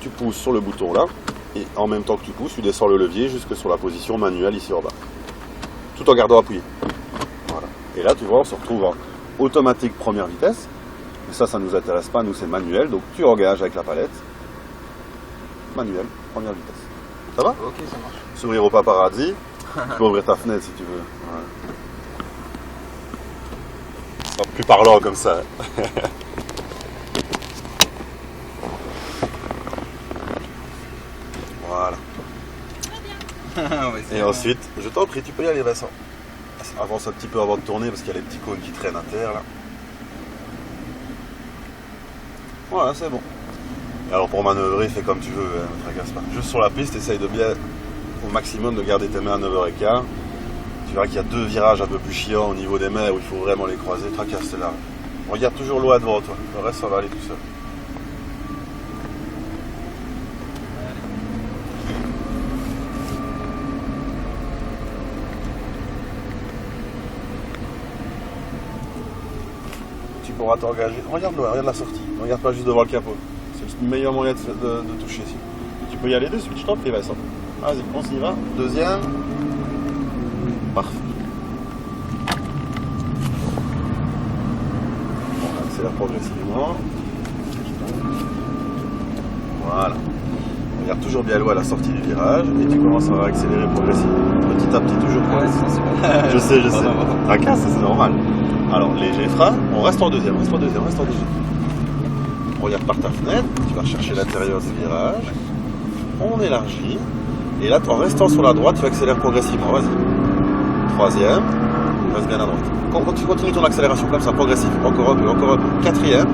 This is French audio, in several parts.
tu pousses sur le bouton là, et en même temps que tu pousses, tu descends le levier jusque sur la position manuelle ici en bas. Tout en gardant appuyé. Voilà. Et là, tu vois, on se retrouve en automatique première vitesse. Mais ça nous intéresse pas, nous c'est manuel, donc tu engages avec la palette. Manuel, première vitesse. Ça va? Ok, ça marche. Sourire au paparazzi. Tu peux ouvrir ta fenêtre si tu veux. Ouais. Pas plus parlant comme ça. Voilà. Ouais, Et ensuite, je t'en prie, tu peux y aller, Vincent. Avance un petit peu avant de tourner parce qu'il y a les petits cônes qui traînent à terre là. Voilà, c'est bon. Et alors pour manœuvrer, fais comme tu veux, hein, ne tracasse pas. Juste sur la piste, essaye de bien, au maximum, de garder tes mains à 9h15. Tu verras qu'il y a 2 virages un peu plus chiants au niveau des mains où il faut vraiment les croiser. Tracasse, c'est large. Regarde toujours loin devant toi. Le reste, ça va aller tout seul. Tu pourras t'engager. Regarde loin, regarde la sortie. Ne regarde pas juste devant le capot. C'est le meilleur moyen de toucher ici. Tu peux y aller de suite, je t'en prie, Vincent. Vas-y, on y va. Deuxième. Parfait. On accélère progressivement. Voilà. Regarde toujours bien loin à la sortie du virage et tu commences à accélérer progressivement. Petit à petit, toujours Ouais, c'est sensible. Je sais. Tracasse, c'est normal. Alors, léger frein, on reste en deuxième. On regarde par ta fenêtre, tu vas chercher l'intérieur du virage. On élargit. Et là, en restant sur la droite, tu accélères progressivement. Vas-y. Troisième. Reste bien à droite. Tu continues ton accélération comme ça, progressif. Encore un peu. Quatrième.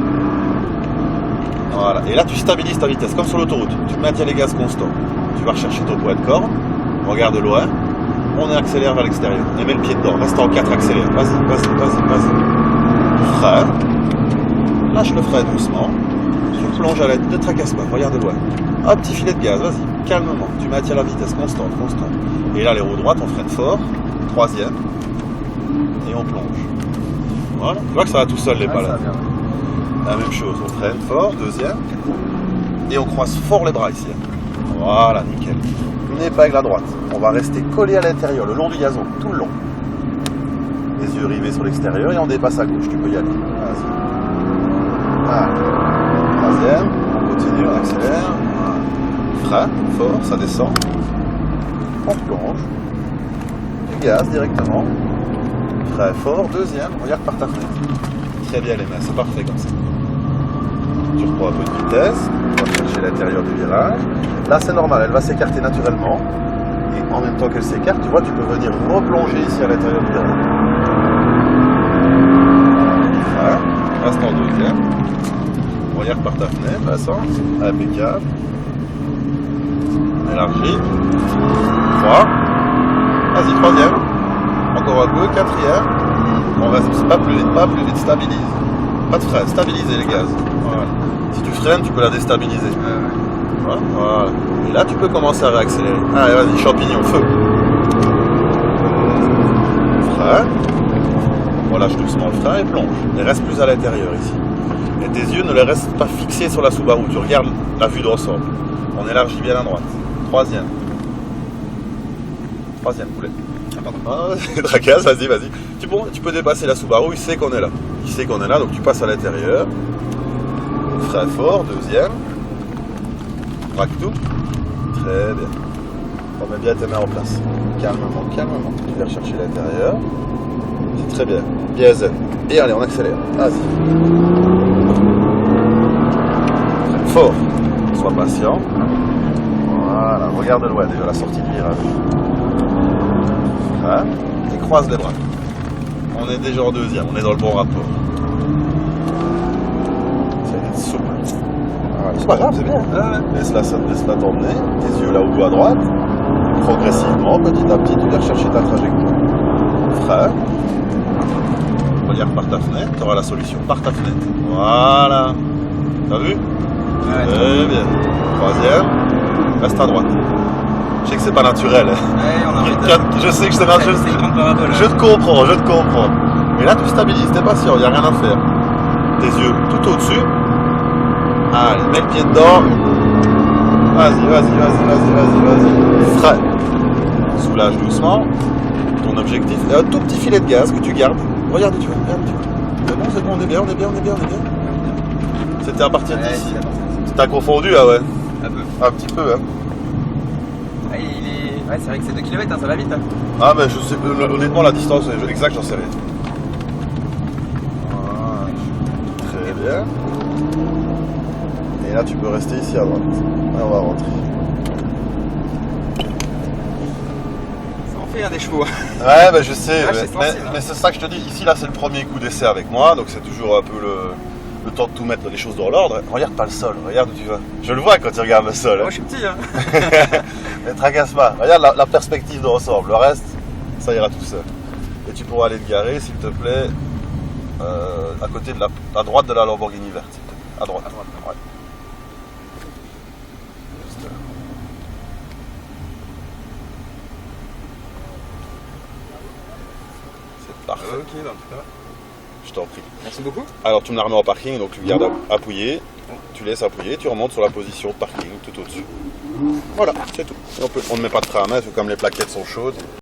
Voilà. Et là, tu stabilises ta vitesse, comme sur l'autoroute. Tu maintiens les gaz constants. Tu vas rechercher ton poids de corde. Regarde de loin. On accélère vers l'extérieur. Et mets le pied dedans. Reste en 4, accélère. Vas-y. Frein. Lâche le frein doucement. Tu plonges à l'aide. Ne tracasse pas. Regarde de loin. Un petit filet de gaz. Vas-y. Calmement. Tu maintiens la vitesse constante. Et là, les roues droites, on freine fort. Troisième. Et on plonge. Voilà. Tu vois que ça va tout seul, les palades. La même chose. On freine fort. Deuxième. Et on croise fort les bras ici. Voilà. Nickel. Une épingle à droite. On va rester collé à l'intérieur, le long du gazon, tout le long. Les yeux rivés sur l'extérieur et on dépasse à gauche. Tu peux y aller. Vas-y. Voilà. Troisième. On continue, on accélère. Frein, fort, ça descend. On plonge. Du gaz directement. Frein fort, deuxième. Regarde par ta fenêtre. Très bien les mains, c'est parfait comme ça. Tu reprends un peu de vitesse. On va chercher l'intérieur du virage. Là, c'est normal, elle va s'écarter naturellement. Et en même temps qu'elle s'écarte, tu vois, tu peux venir replonger ici à l'intérieur du virage. Voilà. Reste en deuxième. Regarde par ta fenêtre, Vincent. Impeccable. Élargie. 3. Vas-y, troisième. Encore un peu, quatrième. On reste pas plus vite, stabilise. Pas de frein, stabiliser les gaz. Voilà. Si tu freines, tu peux la déstabiliser. Voilà. Et là, tu peux commencer à réaccélérer. Allez, vas-y, champignon, feu. Frein. On lâche doucement le frein et plonge. Et reste plus à l'intérieur ici. Et tes yeux ne les restent pas fixés sur la Subaru. Tu regardes la vue d'ensemble. On élargit bien à droite. Troisième poulet. Tracasse, vas-y. Tu peux dépasser la Subaru, il sait qu'on est là. Donc tu passes à l'intérieur. Frein fort, deuxième. Braque tout. Très bien. On met bien tes mains en place. Calmement. Tu viens rechercher l'intérieur. C'est très bien. Bien zen. Et allez, on accélère. Vas-y. Frein fort. Sois patient. Voilà. Regarde loin déjà la sortie du virage. Frein. Et croise les bras. On est déjà en deuxième. On est dans le bon rapport. C'est souple. C'est pas grave, c'est bien. Laisse-la t'emmener, tes yeux là au bout à droite, progressivement, petit à petit, tu viens chercher ta trajectoire. Frein, regarde par ta fenêtre, tu auras la solution par ta fenêtre. Voilà. T'as vu? Très bien. Troisième, reste à droite. Je sais que c'est pas naturel. Je sais que c'est naturel. Je te comprends. Mais là, tu stabilises, t'es patient, il n'y a rien à faire. Tes yeux tout au-dessus. Allez, mets le pied dedans. Vas-y. Freine. Soulage doucement. Ton objectif. Et un tout petit filet de gaz que tu gardes. Regarde où tu vas. C'est bon, on est bien. C'était à partir d'ici. T'as confondu, ah ouais. Un petit peu, hein. Ah, ouais, c'est vrai que c'est 2 km, hein, ça va vite. Hein. Ah, mais je sais, honnêtement, la distance exacte, j'en sais rien. Voilà. Très bien. Et là, tu peux rester ici à droite. Et on va rentrer. Ça en fait un des chevaux. Ouais, bah je sais. Ah, mais c'est ça que je te dis. Ici, là, c'est le premier coup d'essai avec moi. Donc, c'est toujours un peu le temps de tout mettre les choses dans l'ordre. Regarde pas le sol. Regarde où tu vas. Je le vois quand tu regardes le sol. Moi, je suis petit, hein. Ne tracasse pas. Regarde la perspective d'ensemble. Le reste, ça ira tout seul. Et tu pourras aller te garer, s'il te plaît, à côté de à droite de la Lamborghini verte. S'il te plaît. À droite. Ouais. Juste là. C'est parfait. Ok, bah, en tout cas. Je t'en prie. Merci beaucoup. Alors tu me la remets en parking, donc tu gardes appuyé, tu laisses appuyer, tu remontes sur la position de parking tout au-dessus. Voilà, c'est tout. On ne met pas de frein à main, parce que comme les plaquettes sont chaudes.